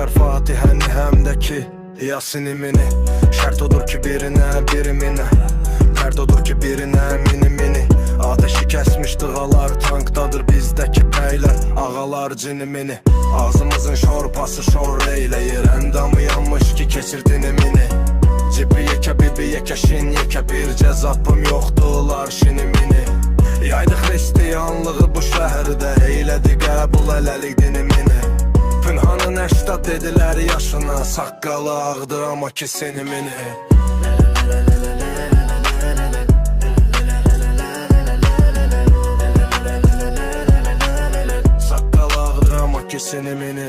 yazar Fatihəni həm də ki Yasinimini. Şərt odur ki birinə biriminə, fərd odur ki birinə mini. Ateşi kəsmiş dığalar tankdadır bizdəki bəylər, ağalar cinimini. Ağzımızın şorpası şor eyləyir, əndamı yanmış ki keçir dinimini. Cibi yekə bibi yekə şin yekə, bir cəzapım yoxdular şinimini. Yaydı xristiyanlığı bu şəhərdə, eylədi qəbul eləlik dinimini. Pünhanın 80 dedilər yaşına, saqqalı ağdır amma ki sinimini. Saqqalı ağdır amma ki sinimini.